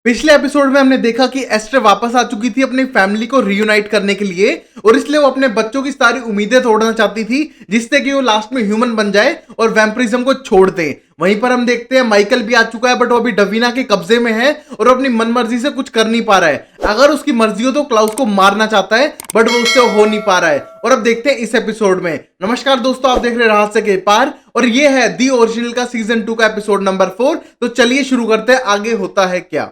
पिछले एपिसोड में हमने देखा कि एस्टर वापस आ चुकी थी अपनी फैमिली को रियूनाइट करने के लिए और इसलिए वो अपने बच्चों की सारी उम्मीदें तोड़ना चाहती थी जिससे कि वो लास्ट में ह्यूमन बन जाए और वैम्परिज्म को छोड़ दे। वहीं पर हम देखते हैं माइकल भी आ चुका है बट वो अभी डवीना के कब्जे में है और अपनी मनमर्जी से कुछ कर नहीं पा रहा है। अगर उसकी मर्जी हो तो क्लाउस को मारना चाहता है बट वो उससे हो नहीं पा रहा है। और अब देखते हैं इस एपिसोड में। नमस्कार दोस्तों, आप देख रहे हैं रहस्य के पार और ये है दी ओरिजिनल का सीजन 2 का एपिसोड नंबर 4। तो चलिए शुरू करते हैं, आगे होता है क्या।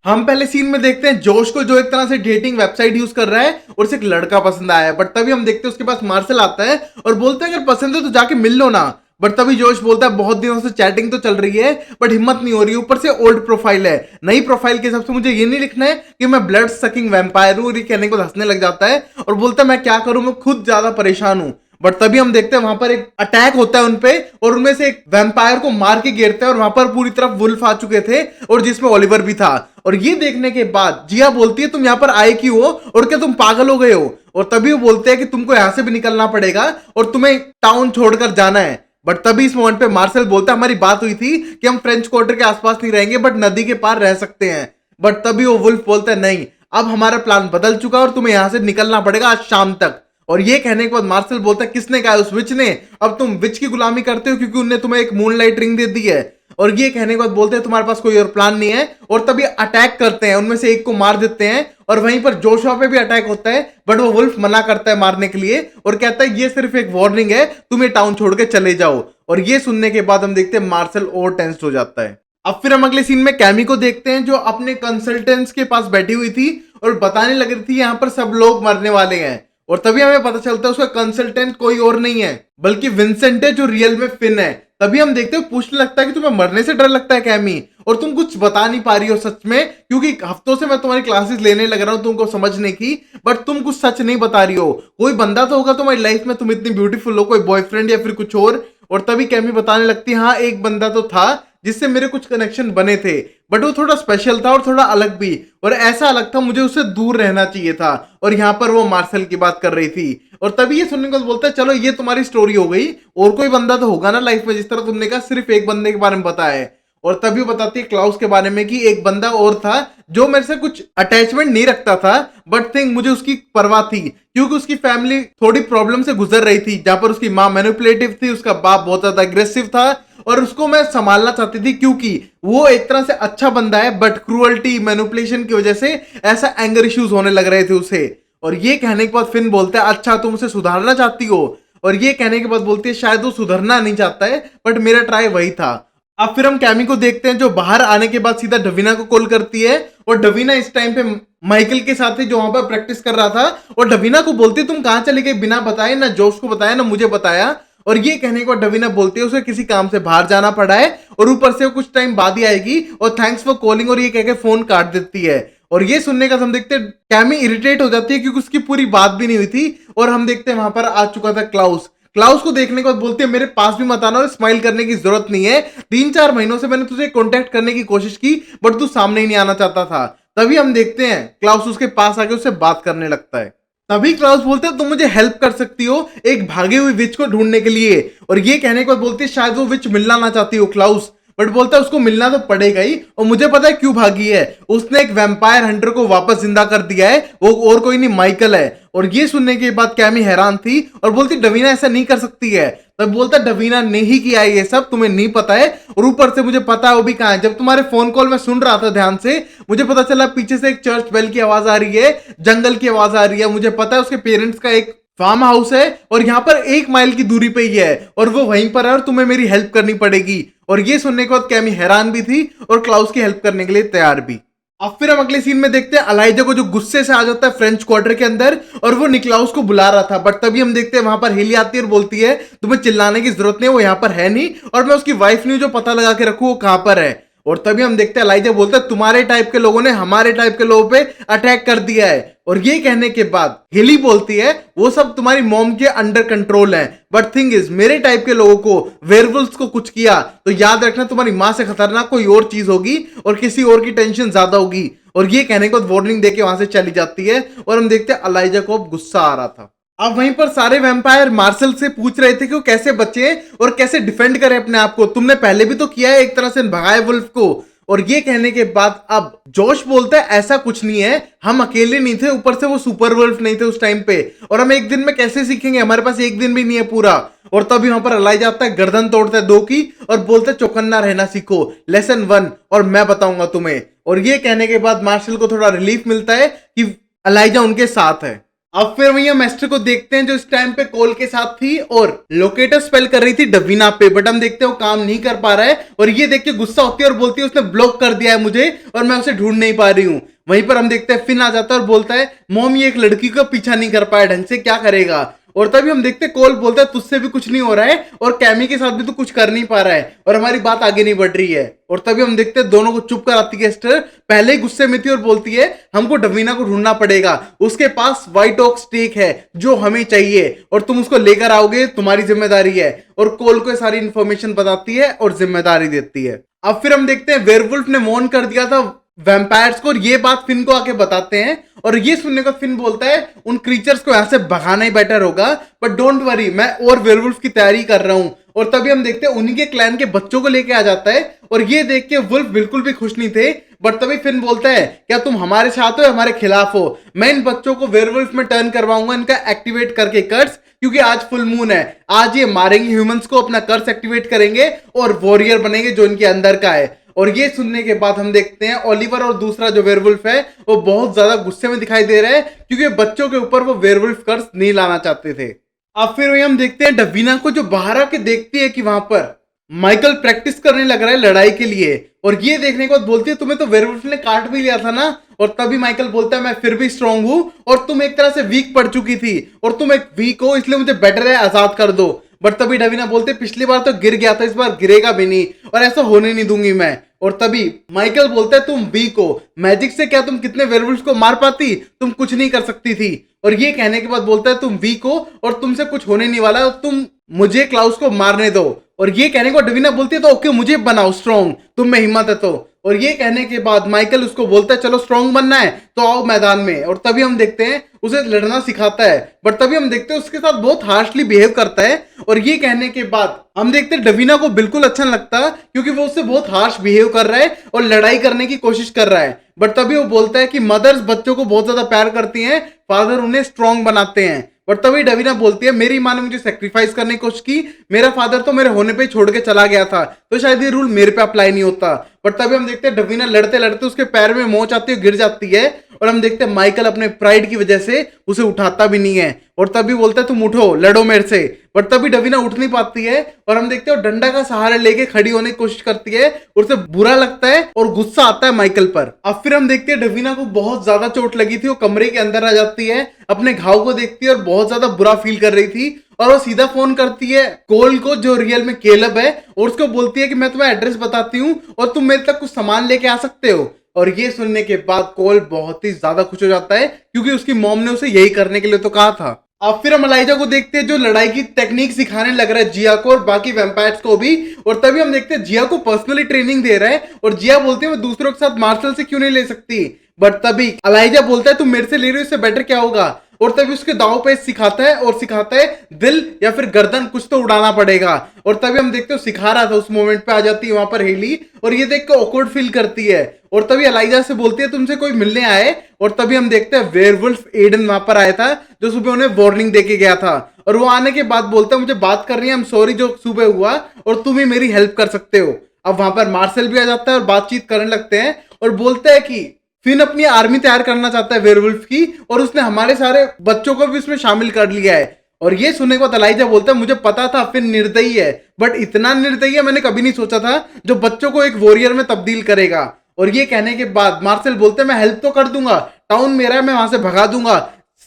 हम पहले सीन में देखते हैं जोश को, जो एक तरह से डेटिंग वेबसाइट यूज कर रहा है और उसे एक लड़का पसंद आया है। बट तभी हम देखते हैं उसके पास मार्शल आता है और बोलते हैं अगर पसंद है तो जाके मिल लो ना। बट तभी जोश बोलता है बहुत दिनों से चैटिंग तो चल रही है बट हिम्मत नहीं हो रही, ऊपर से ओल्ड प्रोफाइल है। नई प्रोफाइल के हिसाब से मुझे ये नहीं लिखना है कि मैं ब्लड सकिंग वैम्पायर हूं। ये कहने को हंसने लग जाता है और बोलता है मैं क्या करूं, मैं खुद ज्यादा परेशान हूं। बट तभी हम देखते हैं वहां पर एक अटैक होता है उनपे और उनमें से एक वैम्पायर को मार के गिरते हैं और वहां पर पूरी तरफ वुल्फ आ चुके थे और जिसमें ओलिवर भी था। और ये देखने के बाद जिया बोलती है तुम यहाँ पर आए क्यों हो और क्या तुम पागल हो गए हो। और तभी वो बोलते हैं कि तुमको यहां से भी निकलना पड़ेगा और तुम्हें टाउन छोड़कर जाना है। बट तभी इस मोमेंट पे मार्शल बोलता है हमारी बात हुई थी कि हम फ्रेंच क्वार्टर के आसपास नहीं रहेंगे बट नदी के पार रह सकते हैं। बट तभी वो वुल्फ बोलता है नहीं, अब हमारा प्लान बदल चुका और तुम्हें यहां से निकलना पड़ेगा आज शाम तक। और ये कहने के बाद मार्शल बोलता है किसने कहा, उस विच ने। अब तुम विच की गुलामी करते हो क्योंकि उनने तुम्हें एक मूनलाइट रिंग दे दी है। और ये कहने के बाद बोलते हैं तुम्हारे पास कोई और प्लान नहीं है और तभी अटैक करते हैं, उनमें से एक को मार देते हैं। और वहीं पर जोशुआ पे भी अटैक होता है बट वो वुल्फ मना करता है मारने के लिए और कहता है ये सिर्फ एक वार्निंग है, तुम ये टाउन छोड़ के चले जाओ। और ये सुनने के बाद हम देखते हैं मार्शल और टेंस्ड हो जाता है। अब फिर हम अगले सीन में कैमी को देखते हैं जो अपने कंसल्टेंट्स के पास बैठी हुई थी और बताने लग रही थी यहाँ पर सब लोग मरने वाले हैं। और तभी हमें पता चलता है उसका कंसल्टेंट कोई और नहीं है बल्कि विंसेंट है जो रियल में फिन है। तभी हम देखते हैं पूछने लगता है कि तुम्हें मरने से डर लगता है कैमी और तुम कुछ बता नहीं पा रही हो सच में, क्योंकि हफ्तों से मैं तुम्हारी क्लासेस लेने लग रहा हूं तुमको समझने की बट तुम कुछ सच नहीं बता रही हो। कोई बंदा तो होगा तुम्हारी लाइफ में, तुम इतनी ब्यूटीफुल हो, कोई बॉयफ्रेंड या फिर कुछ और तभी कैमी बताने लगती है हाँ एक बंदा तो था जिससे मेरे कुछ कनेक्शन बने थे बट वो थोड़ा स्पेशल था और थोड़ा अलग भी, और ऐसा अलग था मुझे उससे दूर रहना चाहिए था। और यहाँ पर वो मार्शल की बात कर रही थी। और तभी ये सुनने को बोलता है चलो ये तुम्हारी स्टोरी हो गई, और कोई बंदा तो होगा ना लाइफ में, जिस तरह तुमने कहा सिर्फ एक बंदे के बारे में बताया है। और तभी वो बताती है क्लाउस के बारे में कि एक बंदा और था जो मेरे से कुछ अटैचमेंट नहीं रखता था बट थिंक मुझे उसकी परवाह थी क्योंकि उसकी फैमिली थोड़ी प्रॉब्लम से गुजर रही थी, जहां पर उसकी माँ मैनिपुलेटिव थी, उसका बाप बहुत ज्यादा अग्रेसिव था और उसको मैं संभालना चाहती थी क्योंकि वो एक तरह से अच्छा बंदा है बट क्रूअल्टी मैनिपुलेशन की वजह से ऐसा एंगर इश्यूज होने लग रहे थे उसे। और ये कहने के बाद फिन बोलता है अच्छा तुम उसे सुधारना चाहती हो। और ये कहने के बाद बोलती है शायद वो सुधरना नहीं चाहता है बट मेरा ट्राई वही था। अब फिर हम कैमी को देखते हैं जो बाहर आने के बाद सीधा डवीना को कॉल करती है और डवीना इस टाइम पे माइकल के साथ ही जो वहां पर प्रैक्टिस कर रहा था और डवीना को बोलती है तुम कहां चले गए बिना बताए, ना जोश को बताया ना मुझे बताया। और ये कहने के बाद डवीना बोलती है उसे किसी काम से बाहर जाना पड़ा है और ऊपर से वो कुछ टाइम बाद ही आएगी और थैंक्स फॉर कॉलिंग, और ये कह के फोन काट देती है। और ये सुनने का हम देखते हैं कैमी इरिटेट हो जाती है क्योंकि उसकी पूरी बात भी नहीं हुई थी। और हम देखते हैं वहां पर आ चुका था क्लाउस। क्लाउस को देखने के बाद बोलती है मेरे पास भी मत आना और स्माइल करने की जरूरत नहीं है, 3-4 महीनों से मैंने तुझे कांटेक्ट करने की कोशिश की बट तू सामने ही नहीं आना चाहता था। तभी हम देखते हैं क्लाउस उसके पास आके उससे बात करने लगता है। तभी क्लाउस बोलते हैं तुम मुझे हेल्प कर सकती हो एक भागे हुई विच को ढूंढने के लिए। और ये कहने के बाद बोलती है शायद वो विच मिलना ना चाहती हो क्लाउस, बट बोलता है उसको मिलना तो पड़ेगा ही और मुझे पता है क्यों भागी है, उसने एक वैम्पायर हंटर को वापस जिंदा कर दिया है, वो और कोई नहीं माइकल है। और ये सुनने के बाद कैमी हैरान थी और बोलती डवीना ऐसा नहीं कर सकती है। तब बोलता डवीना ने ही किया है ये सब, तुम्हें नहीं पता है और ऊपर से मुझे पता है वो भी कहां है। जब तुम्हारे फोन कॉल में सुन रहा था ध्यान से मुझे पता चला पीछे से एक चर्च बेल की आवाज आ रही है, जंगल की आवाज आ रही है, मुझे पता है उसके पेरेंट्स का एक फार्म हाउस है और यहाँ पर 1 माइल की दूरी पे ही है और वो वहीं पर है और तुम्हें मेरी हेल्प करनी पड़ेगी। और ये सुनने के बाद कैमी हैरान भी थी और क्लाउस की हेल्प करने के लिए तैयार भी। अब फिर हम अगले सीन में देखते हैं अलाइजा को जो गुस्से से आ जाता है फ्रेंच क्वार्टर के अंदर और वो निकलाउस को बुला रहा था। बट तभी हम देखते हैं वहां पर हेली आती है और बोलती है तुम्हें चिल्लाने की जरूरत नहीं, वो यहाँ पर है नहीं और मैं उसकी वाइफ नहीं जो पता लगा के रखू वो कहां पर है। और तभी हम देखते हैं अलाइजा बोलता है तुम्हारे टाइप के लोगों ने हमारे टाइप के लोगों पे अटैक कर दिया है। और ये कहने के बाद हेली बोलती है वो सब तुम्हारी मॉम के अंडर कंट्रोल है बट थिंग इज मेरे टाइप के लोगों को वेयरवुल्व्स को कुछ किया तो याद रखना तुम्हारी मां से खतरनाक कोई और चीज होगी और किसी और की टेंशन ज्यादा होगी। और ये कहने को वार्निंग देके वहां से चली जाती है और हम देखते हैं अलाइजा को अब गुस्सा आ रहा था। अब वहीं पर सारे वैम्पायर मार्शल से पूछ रहे थे कि वो कैसे बचे और कैसे डिफेंड करे अपने आप को। तुमने पहले भी तो किया है, एक तरह से भगाए वुल्फ को। और ये कहने के बाद अब जोश बोलता है ऐसा कुछ नहीं है, हम अकेले नहीं थे, ऊपर से वो सुपर वुल्फ नहीं थे उस टाइम पे, और हम एक दिन में कैसे सीखेंगे, हमारे पास एक दिन भी नहीं है पूरा। और तभी वहां पर अलाई जाता है, गर्दन तोड़ता है दो की और बोलता है चौकन्ना रहना सीखो, लेसन 1, और मैं बताऊंगा तुम्हें। और ये कहने के बाद मार्शल को थोड़ा रिलीफ मिलता है कि अलाइजा उनके साथ है। अब फिर वही हम एस्टर को देखते हैं जो इस टाइम पे कोल के साथ थी और लोकेटर स्पेल कर रही थी डवीना पे, बट हम देखते हैं वो काम नहीं कर पा रहा है। और ये देख के गुस्सा होती है और बोलती है उसने ब्लॉक कर दिया है मुझे और मैं उसे ढूंढ नहीं पा रही हूँ। वहीं पर हम देखते हैं फिन आ जाता है और बोलता है मॉम ये एक लड़की का पीछा नहीं कर पाया ढंग से, क्या करेगा। और तभी हम देखते हैं कोल बोलता है तुझसे भी कुछ नहीं हो रहा है और कैमी के साथ भी तू कुछ कर नहीं पा रहा है और हमारी बात आगे नहीं बढ़ रही है। और तभी हम देखते हैं दोनों को चुप कर आती है एस्टर, पहले ही गुस्से में थी और बोलती है हमको डवीना को ढूंढना पड़ेगा, उसके पास व्हाइट ओक स्टेक है जो हमें चाहिए और तुम उसको लेकर आओगे, तुम्हारी जिम्मेदारी है। और कोल को सारी इंफॉर्मेशन बताती है और जिम्मेदारी देती है। अब फिर हम देखते हैं वेयरवुल्फ ने वॉर्न कर दिया था वैम्पायर्स को और ये बात फिन को आके बताते हैं। और ये सुनने का फिन बोलता है उन क्रीचर्स को यहां से भगाना ही बेटर होगा, बट डोंट वरी मैं और वेयरवुल्फ की तैयारी कर रहा हूं। और तभी हम देखते हैं उन्हीं के क्लैन के बच्चों को लेके आ जाता है और ये देख के वुल्फ बिल्कुल भी खुश नहीं थे। बट तभी फिन बोलता है क्या तुम हमारे साथ हो या हमारे खिलाफ हो, मैं इन बच्चों को वेयरवुल्फ में टर्न करवाऊंगा इनका एक्टिवेट करके कर्स, क्योंकि आज फुल मून है, आज ये मारेंगे ह्यूमंस को, अपना कर्स एक्टिवेट करेंगे और वॉरियर बनेंगे जो इनके अंदर का है। और ये सुनने के बाद हम देखते हैं ओलिवर और दूसरा जो वेयरवुल्फ है वो बहुत ज्यादा गुस्से में दिखाई दे रहा है क्योंकि बच्चों के ऊपर वो वेयरवुल्फ कर्स नहीं लाना चाहते थे। अब फिर वही हम देखते हैं डवीना को जो बाहर आके देखती है कि वहां पर माइकल प्रैक्टिस करने लग रहा है लड़ाई के लिए। और ये देखने के बाद बोलती है तुम्हें तो वेयरवुल्फ ने काट भी लिया था ना। और तभी माइकल बोलता है मैं फिर भी स्ट्रांग हूं और तुम एक तरह से वीक पड़ चुकी थी और तुम एक वीक हो इसलिए मुझे बेटर है आजाद कर दो। बट तभी डवीना बोलते पिछली बार तो गिर गया था, इस बार गिरेगा भी नहीं और ऐसा होने नहीं दूंगी मैं। और तभी माइकल बोलता है तुम वीक हो, मैजिक से क्या तुम कितने वेयरवुल्फ को मार पाती, तुम कुछ नहीं कर सकती थी। और ये कहने के बाद बोलता है तुम वीक हो और तुमसे कुछ होने नहीं वाला, तुम मुझे क्लाउस को मारने दो। और ये कहने के बाद डवीना बोलती है तो ओके मुझे बनाओ स्ट्रॉन्ग, तुम में हिम्मत है तो। और ये कहने के बाद माइकल उसको बोलता है चलो स्ट्रॉन्ग बनना है तो आओ मैदान में। और तभी हम देखते हैं उसे लड़ना सिखाता है, बट तभी हम देखते हैं उसके साथ बहुत हार्शली बिहेव करता है। और ये कहने के बाद हम देखते हैं डवीना को बिल्कुल अच्छा लगता क्योंकि वो उससे बहुत हार्श बिहेव कर रहा है और लड़ाई करने की कोशिश कर रहा है। बट तभी वो बोलता है कि मदर्स बच्चों को बहुत ज्यादा प्यार करती हैं, फादर उन्हें स्ट्रॉन्ग बनाते हैं। बट तभी डवीना बोलती है मेरी माँ ने मुझे सेक्रीफाइस करने की कोशिश की, मेरा फादर तो मेरे होने पे छोड़ के चला गया था, तो शायद ये रूल मेरे पे अप्लाई नहीं होता। बट तभी हम देखते हैं डवीना लड़ते लड़ते उसके पैर में मोच आती है, गिर जाती है। और हम देखते हैं माइकल अपने प्राइड की वजह से उसे उठाता भी नहीं है और तभी बोलता है तुम उठो लड़ो मेरे से। बट तभी डवीना उठ नहीं पाती है और हम देखते हैं डंडा का सहारा लेके खड़ी होने की कोशिश करती है और उसे बुरा लगता है और गुस्सा आता है माइकल पर। अब फिर हम देखते हैं डवीना को बहुत ज्यादा चोट लगी थी, वो कमरे के अंदर आ जाती है, अपने घाव को देखती है और बहुत ज्यादा बुरा फील कर रही थी। और वो सीधा फोन करती है कोल को जो रियल में केलब है और उसको बोलती है कि मैं तुम्हें एड्रेस बताती हूँ और तुम मेरे तक कुछ सामान लेके आ सकते हो। और ये सुनने के बाद कोल बहुत ही ज्यादा खुश हो जाता है क्योंकि उसकी मॉम ने उसे यही करने के लिए तो कहा था। अब फिर हम अलाइजा को देखते हैं जो लड़ाई की टेक्निक सिखाने लग रहा है जिया को और बाकी वैम्पायर्स को भी। और तभी हम देखते हैं जिया को पर्सनली ट्रेनिंग दे रहा है और जिया बोलती है मैं दूसरों के साथ मार्शल से क्यों नहीं ले सकती। बट तभी अलाइजा बोलता है तुम मेरे से ले रही हो, इससे बेटर क्या होगा। और तभी उसके दाव पे सिखाता है और सिखाता है दिल या फिर गर्दन कुछ तो उड़ाना पड़ेगा। और तभी हम देखते हो सिखा रहा था, उस मोमेंट पे आ जाती है वहां पर हेली और ये देख के ऑकवर्ड फील करती है। और तभी अलाइजा से बोलती है तुमसे कोई मिलने आए। और तभी हम देखते हैं वेयरवुल्फ एडन वहां पर आया था जो सुबह उन्हें वार्निंग देके गया था। और वो आने के बाद बोलता है मुझे बात करनी है, आई एम सॉरी जो सुबह हुआ और तुम ही मेरी हेल्प कर सकते हो। अब वहां पर मार्शल भी आ जाता है और बातचीत करने लगते हैं और बोलता है कि फिन अपनी आर्मी तैयार करना चाहता है वेयरवुल्फ की और उसने हमारे सारे बच्चों को भी उसमें शामिल कर लिया है। और ये सुनने के बाद अलाइजा बोलता है मुझे पता था फिन निर्दयी है, बट इतना निर्दयी है मैंने कभी नहीं सोचा था जो बच्चों को एक वॉरियर में तब्दील करेगा। और ये कहने के बाद मार्शल बोलते हैं मैं हेल्प तो कर दूंगा, टाउन मेरा है, मैं वहां से भगा दूंगा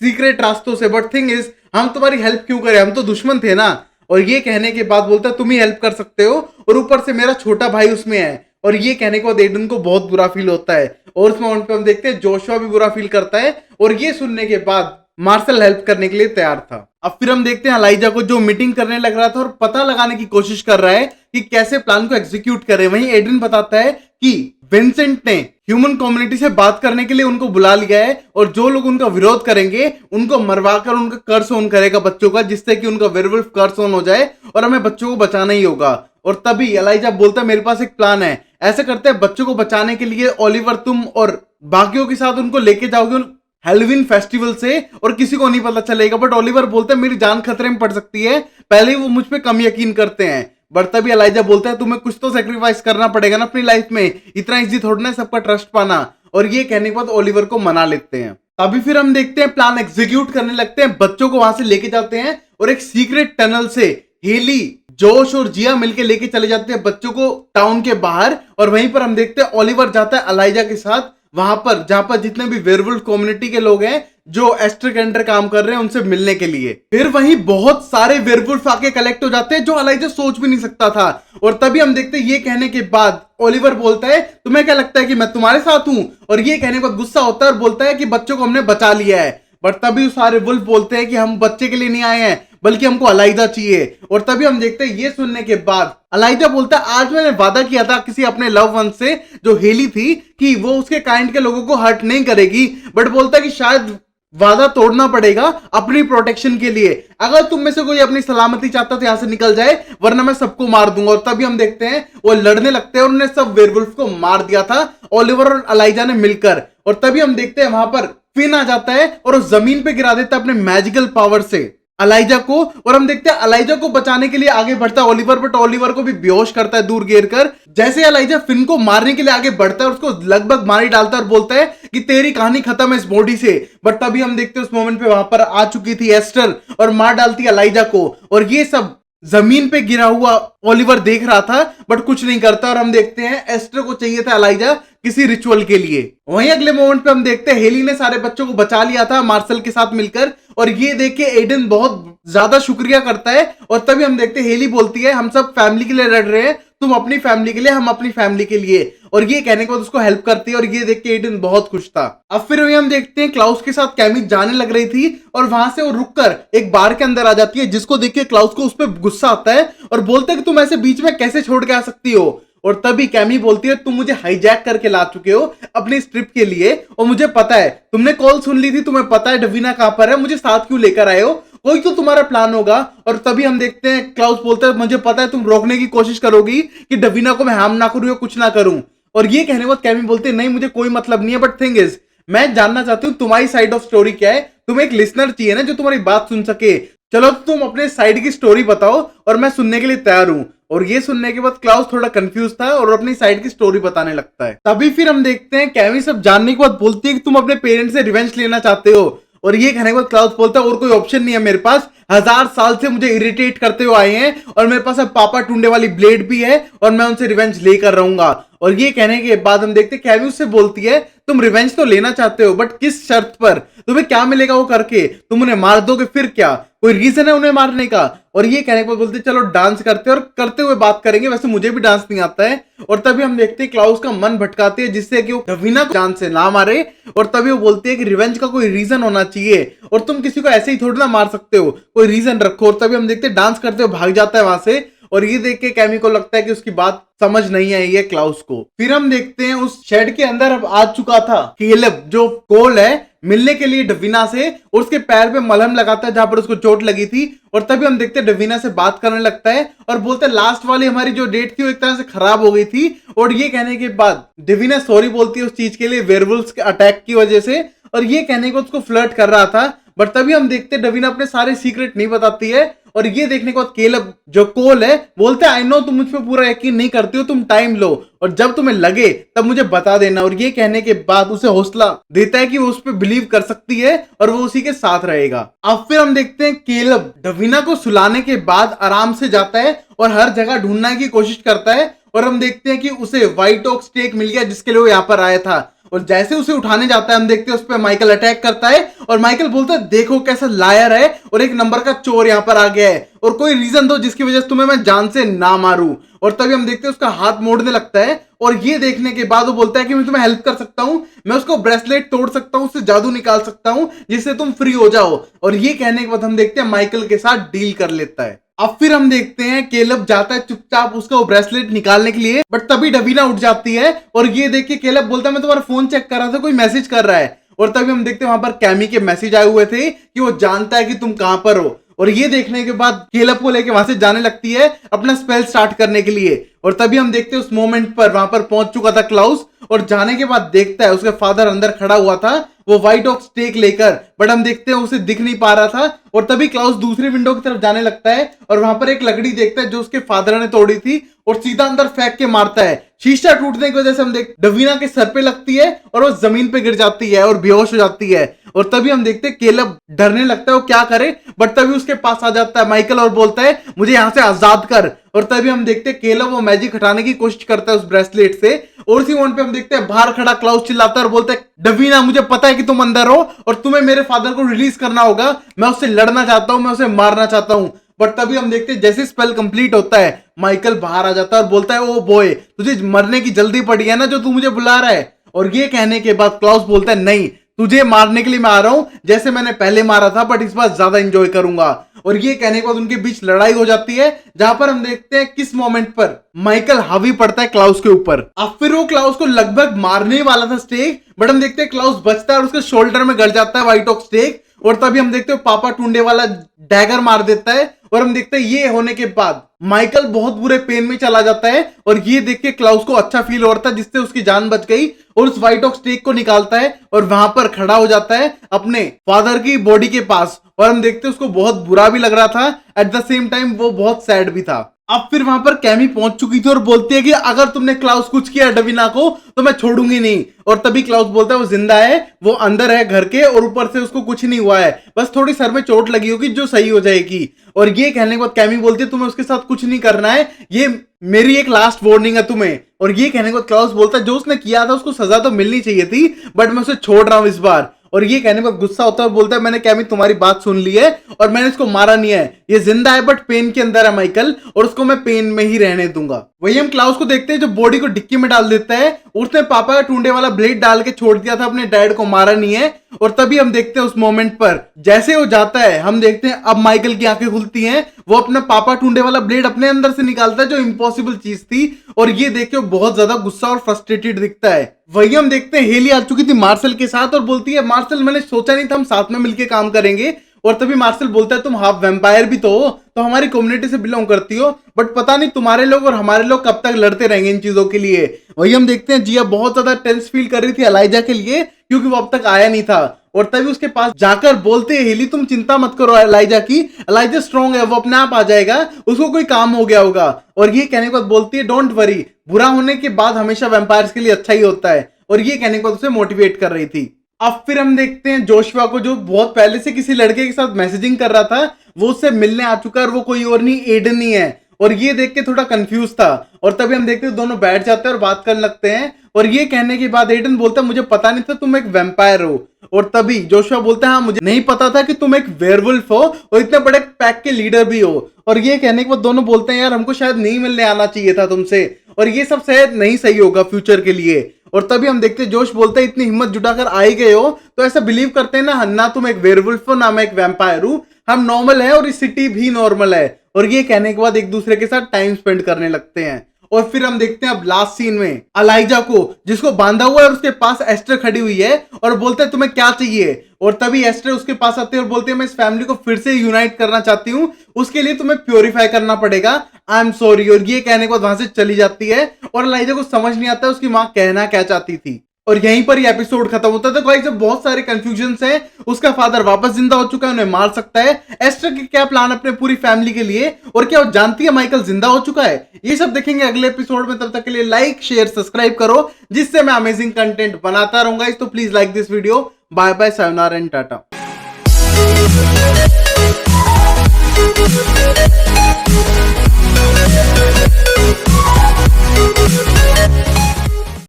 सीक्रेट रास्तों से, बट थिंग इज हम तुम्हारी हेल्प क्यों करें, हम तो दुश्मन थे ना। और ये कहने के बाद बोलता है तुम ही हेल्प कर सकते हो और ऊपर से मेरा छोटा भाई उसमें है। और ये कहने के बाद एडन को बहुत बुरा फील होता है और उस मोमेंट पे हम देखते हैं जोशुआ भी बुरा फील करता है। और ये सुनने के बाद मार्शल हेल्प करने के लिए तैयार था। अब फिर हम देखते हैं अलाइजा को जो मीटिंग करने लग रहा था और पता लगाने की कोशिश कर रहा है कि कैसे प्लान को एग्जीक्यूट करे। वहीं एडन बताता है कि विंसेंट ने ह्यूमन कम्युनिटी से बात करने के लिए उनको बुला लिया है और जो लोग उनका विरोध करेंगे उनको मरवाकर उनका कर्स ऑन करेगा बच्चों का, जिससे कि उनका वेयरवुल्फ कर्स ऑन हो जाए और हमें बच्चों को बचाना ही होगा। और तभी एलाइजा बोलता है मेरे पास एक प्लान है, ऐसा करते हैं बच्चों को बचाने के लिए ओलिवर तुम और बाकियों के साथ उनको लेके जाओगे हैलोवीन फेस्टिवल से और किसी को नहीं पता चलेगा। बट ओलिवर बोलता है मेरी जान खतरे में पड़ सकती है, पहले ही वो मुझ पे कम यकीन करते हैं। बट तभी एलाइजा बोलता है तुम्हें कुछ तो सेक्रीफाइस करना पड़ेगा ना अपनी लाइफ में, इतना इजी थोड़ा ना सबका ट्रस्ट पाना। और ये कहने के बाद ओलिवर को मना लेते हैं। तभी फिर हम देखते हैं प्लान एग्जीक्यूट करने लगते हैं, बच्चों को वहां से लेके जाते हैं और एक सीक्रेट टनल से हेली, जोश और जिया मिलके लेके चले जाते हैं बच्चों को टाउन के बाहर। और वहीं पर हम देखते हैं ओलिवर जाता है एलाइजा के साथ वहां पर जहां पर जितने भी वेयरवुल्फ कम्युनिटी के लोग हैं जो एस्टर के अंडर काम कर रहे हैं उनसे मिलने के लिए। फिर वहीं बहुत सारे वेयरवुल्फ आके कलेक्ट हो जाते हैं जो एलाइजा सोच भी नहीं सकता था। और तभी हम देखते हैं ये कहने के बाद ओलिवर बोलता है तुम्हें क्या लगता है कि मैं तुम्हारे साथ हूं? और ये कहने के बाद गुस्सा होता है और बोलता है कि बच्चों को हमने बचा लिया है। बट तभी सारे वुल्फ बोलते हैं कि हम बच्चे के लिए नहीं आए हैं बल्कि हमको एलाइजा चाहिए। और तभी हम देखते हैं ये सुनने के बाद एलाइजा बोलता है आज मैंने वादा किया था किसी अपने लव वन से जो हेली थी कि वो उसके काइंड के लोगों को हर्ट नहीं करेगी। बट बोलता है कि शायद वादा तोड़ना पड़ेगा अपनी प्रोटेक्शन के लिए, अगर तुम में से कोई अपनी सलामती चाहता तो यहां से निकल जाए वरना मैं सबको मार दूंगा। और तभी हम देखते हैं वो लड़ने लगते हैं और उन्होंने सब वेयरवुल्फ को मार दिया था ओलिवर और एलाइजा ने मिलकर। और तभी हम देखते हैं वहां पर फिन आ जाता है और उस जमीन पे गिरा देता है अपने मैजिकल पावर से एलाइजा को। और हम देखते हैं एलाइजा को बचाने के लिए आगे बढ़ता है ओलिवर, बट ओलिवर को भी बेहोश करता है दूर गिर कर। जैसे एलाइजा फिन को मारने के लिए आगे बढ़ता है उसको लगभग मार ही डालता है और बोलता है कि तेरी कहानी खत्म है इस बॉडी से। बट तभी हम देखते हैं उस मोमेंट पे वहां पर आ चुकी थी एस्टर और मार डालती है एलाइजा को। और ये सब जमीन पे गिरा हुआ ओलिवर देख रहा था बट कुछ नहीं करता। और हम देखते हैं एस्टर को चाहिए था एलाइजा किसी रिचुअल के लिए। वहीं अगले मोमेंट पे हम देखते हैं हेली ने सारे बच्चों को बचा लिया था मार्शल के साथ मिलकर। और ये देख के एडन बहुत ज्यादा शुक्रिया करता है। और तभी हम देखते हैं हेली बोलती है हम सब फैमिली के लिए लड़ रहे हैं, तुम अपनी फैमिली के लिए हम अपनी फैमिली के लिए। और ये कहने के बाद उसको हेल्प करती है और ये देख के एडन बहुत खुश था। अब फिर हम देखते हैं क्लाउस के साथ कैमी जाने लग रही थी और वहां से वो रुककर एक बार के अंदर आ जाती है जिसको देख के क्लाउस को उस पर गुस्सा आता है और बोलते हैं कि तुम ऐसे बीच में कैसे छोड़ के आ सकती हो। और तभी कैमी बोलती है तुम मुझे हाईजैक करके ला चुके हो अपनी स्ट्रिप के लिए और मुझे पता है तुमने कॉल सुन ली थी, तुम्हें पता है डवीना कहां पर है, मुझे साथ क्यों लेकर आए हो, कोई तो तुम्हारा प्लान होगा। और तभी हम देखते हैं क्लाउस बोलता है मुझे पता है तुम रोकने की कोशिश करोगी कि डवीना को मैं हार्म ना करूं या कुछ ना करूं। और ये कहने के बाद कैमी बोलते हैं नहीं मुझे कोई मतलब नहीं है, बट थिंग इज मैं जानना चाहती हूँ तुम्हारी साइड ऑफ स्टोरी क्या है, तुम्हें एक लिसनर चाहिए ना जो तुम्हारी बात सुन सके, चलो तुम अपने साइड की स्टोरी बताओ और मैं सुनने के लिए तैयार हूं। और ये सुनने के बाद क्लाउस थोड़ा कंफ्यूज था और अपनी साइड की स्टोरी बताने लगता है। तभी फिर हम देखते हैं कैमी सब जानने के बाद बोलती है कि तुम अपने पेरेंट्स से रिवेंज लेना चाहते हो। और ये कहने के बाद क्लाउस बोलता है और कोई ऑप्शन नहीं है मेरे पास, 1000 साल से मुझे इरिटेट करते हुए आए हैं और मेरे पास अब पापा टूंडे वाली ब्लेड भी है और मैं उनसे रिवेंज लेकर रहूंगा। और ये कहने के बाद हम देखते हैं कैमी उससे बोलती है तुम रिवेंज तो लेना चाहते हो बट किस शर्त पर, तुम्हें क्या मिलेगा वो करके, तुम उन्हें मार दोगे फिर क्या, कोई रीजन है उन्हें मारने का। और ये कहने के बाद बोलते चलो डांस करते हैं और करते हुए बात करेंगे, वैसे मुझे भी डांस नहीं आता है। और तभी हम देखते हैं क्लाउस का मन भटकाती है जिससे कि वो डवीना को जान से ना मारे। और तभी वो बोलती है कि रिवेंज का कोई रीजन होना चाहिए और तुम किसी को ऐसे ही थोड़ी ना मार सकते हो, कोई रीजन रखो। और तभी हम देखते हैं डांस करते हुए भाग जाता है वहां से। और ये देख के कैमी को लगता है कि उसकी बात समझ नहीं आई है क्लाउस को। फिर हम देखते हैं उस शेड के अंदर अब आ चुका था केलब जो कोल है मिलने के लिए डवीना से और उसके पैर पे मलहम लगाता है जहां पर उसको चोट लगी थी। और तभी हम देखते हैं डवीना से बात करने लगता है और बोलते हैं लास्ट वाली हमारी जो डेट थी वो एक तरह से खराब हो गई थी। और ये कहने के बाद डवीना सॉरी बोलती है उस चीज के लिए वेयरवुल्व्स के अटैक की वजह से। और ये कहने को उसको फ्लर्ट कर रहा था बट तभी हम देखते हैं डवीना अपने सारे सीक्रेट नहीं बताती है। और ये देखने के बाद केलब जो कोल है बोलते हैं आई नो तुम मुझ पे पूरा यकीन नहीं करती हो, तुम टाइम लो और जब तुम्हें लगे तब मुझे बता देना। और ये कहने के बाद उसे हौसला देता है कि वो उस पर बिलीव कर सकती है और वो उसी के साथ रहेगा। अब फिर हम देखते हैं केलब डवीना को सुलाने के बाद आराम से जाता है और हर जगह ढूंढने की कोशिश करता है। और हम देखते हैं कि उसे व्हाइट ओक स्टेक मिल गया जिसके लिए वो यहाँ पर आया था। और जैसे उसे उठाने जाता है हम देखते हैं उस पर माइकल अटैक करता है और माइकल बोलता है देखो कैसा लायर है और एक नंबर का चोर यहाँ पर आ गया है और कोई रीजन दो जिसकी वजह से तुम्हें मैं जान से ना मारूं। और तभी हम देखते हैं उसका हाथ मोड़ने लगता है और ये देखने के बाद वो बोलता है कि मैं तुम्हें हेल्प कर सकता हूं, मैं उसको ब्रेसलेट तोड़ सकता हूं, उससे जादू निकाल सकता हूं जिससे तुम फ्री हो जाओ। और ये कहने के बाद हम देखते हैं माइकल के साथ डील कर लेता है। अब फिर हम देखते हैं केलब जाता है चुपचाप उसका वो ब्रेसलेट निकालने के लिए, बट तभी डवीना उठ जाती है और ये देख के केलब बोलता है मैं तुम्हारा फोन चेक कर रहा था, कोई मैसेज कर रहा है। और तभी हम देखते हैं वहां पर कैमी के मैसेज आए हुए थे कि वो जानता है कि तुम कहां पर हो। और ये देखने के बाद केलब को लेके वहां से जाने लगती है अपना स्पेल स्टार्ट करने के लिए। और तभी हम देखते हैं उस मोमेंट पर वहां पर पहुंच चुका था क्लाउस, और जाने के बाद देखता है उसके फादर अंदर खड़ा हुआ था वो व्हाइट ऑक स्टेक लेकर, बट हम देखते हैं उसे दिख नहीं पा रहा था। और तभी क्लाउस दूसरी विंडो की तरफ जाने लगता है और वहां पर एक लकड़ी देखता है जो उसके फादर ने तोड़ी थी, और सीधा अंदर फेंक के मारता है। शीशा टूटने की वजह से हम देख डवीना के सर पे लगती है और वो जमीन पे गिर जाती है और बेहोश हो जाती है। और तभी हम देखते हैं केलब डरने लगता है वो क्या करे, बट तभी उसके पास आ जाता है माइकल और बोलता है मुझे यहां से आजाद कर। और तभी हम देखते हैं केलब वो मैजिक हटाने की कोशिश करता है उस ब्रेसलेट से, और उसी मोमेंट पे हम देखते हैं बाहर खड़ा क्लाउस चिल्लाता है और बोलता है डवीना मुझे पता है कि तुम अंदर हो और तुम्हें मेरे फादर को रिलीज करना होगा, मैं उससे लड़ना चाहता हूं, मैं उसे मारना चाहता हूं। बट तभी हम देखते हैं जैसे स्पेल कंप्लीट होता है माइकल बाहर आ जाता है और बोलता है ओ बॉय तुझे मरने की जल्दी पड़ी है ना जो तू मुझे बुला रहा है। और ये कहने के बाद क्लाउस बोलता है नहीं तुझे मारने के लिए मैं आ रहा हूं, जैसे मैंने पहले मारा था बट इस बार ज्यादा एंजॉय करूंगा। और ये कहने के बाद उनके बीच लड़ाई हो जाती है, जहां पर हम देखते हैं किस मोमेंट पर माइकल हावी पड़ता है क्लाउस के ऊपर। अब फिर वो क्लाउस को लगभग मारने वाला था स्टेक, बट हम देखते हैं क्लाउस बचता है और उसके शोल्डर में गड़ जाता है व्हाइट ऑक स्टेक। और तभी हम देखते हैं पापा टूंडे वाला डैगर मार देता है, और हम देखते हैं ये होने के बाद माइकल बहुत बुरे पेन में चला जाता है। और ये देख के क्लाउस को अच्छा फील हो रहा था जिससे उसकी जान बच गई, और उस व्हाइट ऑक स्टेक को निकालता है और वहां पर खड़ा हो जाता है अपने फादर की बॉडी के पास। और हम देखते हैं उसको बहुत बुरा भी लग रहा था, एट द सेम टाइम वो बहुत सैड भी था। अब फिर वहां पर कैमी पहुंच चुकी थी और बोलती है कि अगर तुमने क्लाउस कुछ किया डवीना को तो मैं छोड़ूंगी नहीं। और तभी क्लाउस बोलता है वो जिंदा है, वो अंदर है घर के, और ऊपर से उसको कुछ नहीं हुआ है, बस थोड़ी सर में चोट लगी होगी जो सही हो जाएगी। और ये कहने के बाद कैमी बोलती है तुम्हें उसके साथ कुछ नहीं करना है, ये मेरी एक लास्ट वार्निंग है तुम्हें। और ये कहने के बाद क्लाउस बोलता है जो उसने किया था उसको सजा तो मिलनी चाहिए थी, बट मैं उसे छोड़ रहा हूं इस बार। और ये कहने पर गुस्सा होता है और बोलता है मैंने कैमी तुम्हारी बात सुन ली है और मैंने इसको मारा नहीं है, ये जिंदा है बट पेन के अंदर है माइकल, और उसको मैं पेन में ही रहने दूंगा। वही हम क्लाउस को देखते हैं जो बॉडी को डिक्की में डाल देता है, उसने पापा का टूंडे वाला ब्लेड डाल के छोड़ दिया था, अपने डैड को मारा नहीं है। और तभी हम देखते हैं उस मोमेंट पर जैसे वो जाता है हम देखते हैं अब माइकल की आंखें खुलती हैं, वो अपना पापा टूंडे वाला ब्लेड अपने अंदर से निकालता है जो इम्पॉसिबल चीज थी। और ये देख के वो बहुत ज्यादा गुस्सा और फ्रस्ट्रेटेड दिखता है। वही हम देखते हैं हेली आ चुकी थी मार्शल के साथ और बोलती है मार्शल मैंने सोचा नहीं था हम साथ में मिलके काम करेंगे। और तभी मार्शल बोलता है तुम हाफ वैम्पायर भी तो हो, तो हमारी कम्युनिटी से बिलोंग करती हो, बट पता नहीं तुम्हारे लोग और हमारे लोग कब तक लड़ते रहेंगे इन चीजों के लिए। वही हम देखते हैं जिया बहुत ज्यादा टेंस फील कर रही थी एलाइजा के लिए क्योंकि वो अब तक आया नहीं था। और तभी उसके पास जाकर बोलते हैं हेली तुम चिंता मत करो एलाइजा की, एलाइजा स्ट्रॉन्ग है, वो अपने आप आ जाएगा, उसको कोई काम हो गया होगा। और ये कहने के बाद बोलती है डोंट वरी, बुरा होने के बाद हमेशा वैम्पायर्स के लिए अच्छा ही होता है। और ये कहने के बाद उसे मोटिवेट कर रही थी। अब फिर हम देखते हैं जोशुआ को जो बहुत पहले से किसी लड़के के साथ मैसेजिंग कर रहा था, वो उससे मिलने आ चुका है और वो कोई और नहीं एडन ही है। और ये देख के थोड़ा कंफ्यूज था। और तभी हम देखते हैं दोनों बैठ जाते हैं और बात करने लगते हैं। और ये कहने के बाद एडन बोलता है मुझे पता नहीं था तुम एक वैम्पायर हो। और तभी जोशुआ बोलता है हाँ मुझे नहीं पता था कि तुम एक वेयरवुल्फ हो और इतने बड़े पैक के लीडर भी हो। और ये कहने के बाद दोनों बोलते हैं यार हमको शायद नहीं मिलने आना चाहिए था तुमसे, और ये सब शायद नहीं सही होगा फ्यूचर के लिए। और तभी हम देखते हैं जोश बोलता है इतनी हिम्मत जुटाकर आ ही गए हो तो ऐसा बिलीव करते हैं ना तुम एक वेयरवुल्फ हो ना मैं एक वैम्पायर हूं, हम नॉर्मल है और इस सिटी भी नॉर्मल है। और ये कहने के बाद एक दूसरे के साथ टाइम स्पेंड करने लगते हैं। और फिर हम देखते हैं अब लास्ट सीन में एलाइजा को जिसको बांधा हुआ है और उसके पास एस्टर खड़ी हुई है और बोलते हैं तुम्हें क्या चाहिए। और तभी एस्टर उसके पास आते हैं और बोलते हैं मैं इस फैमिली को फिर से यूनाइट करना चाहती हूँ, उसके लिए तुम्हें प्योरीफाई करना पड़ेगा, आई एम सॉरी। और ये कहने के बाद वहां से चली जाती है और एलाइजा को समझ नहीं आता उसकी माँ कहना क्या चाहती थी। और यहीं पर ये एपिसोड खत्म होता है। तो गाइस जब बहुत सारे कंफ्यूजन्स हैं, उसका फादर वापस जिंदा हो चुका है, उन्हें मार सकता है, एस्टर के क्या प्लान अपने पूरी फैमिली के लिए, और क्या वो जानती है माइकल जिंदा हो चुका है, ये सब देखेंगे अगले एपिसोड में। तब तक के लिए लाइक शेयर सब्सक्राइब करो जिससे मैं अमेजिंग कंटेंट बनाता रहूंगा। तो please like this video. Bye bye, sayonara and Tata.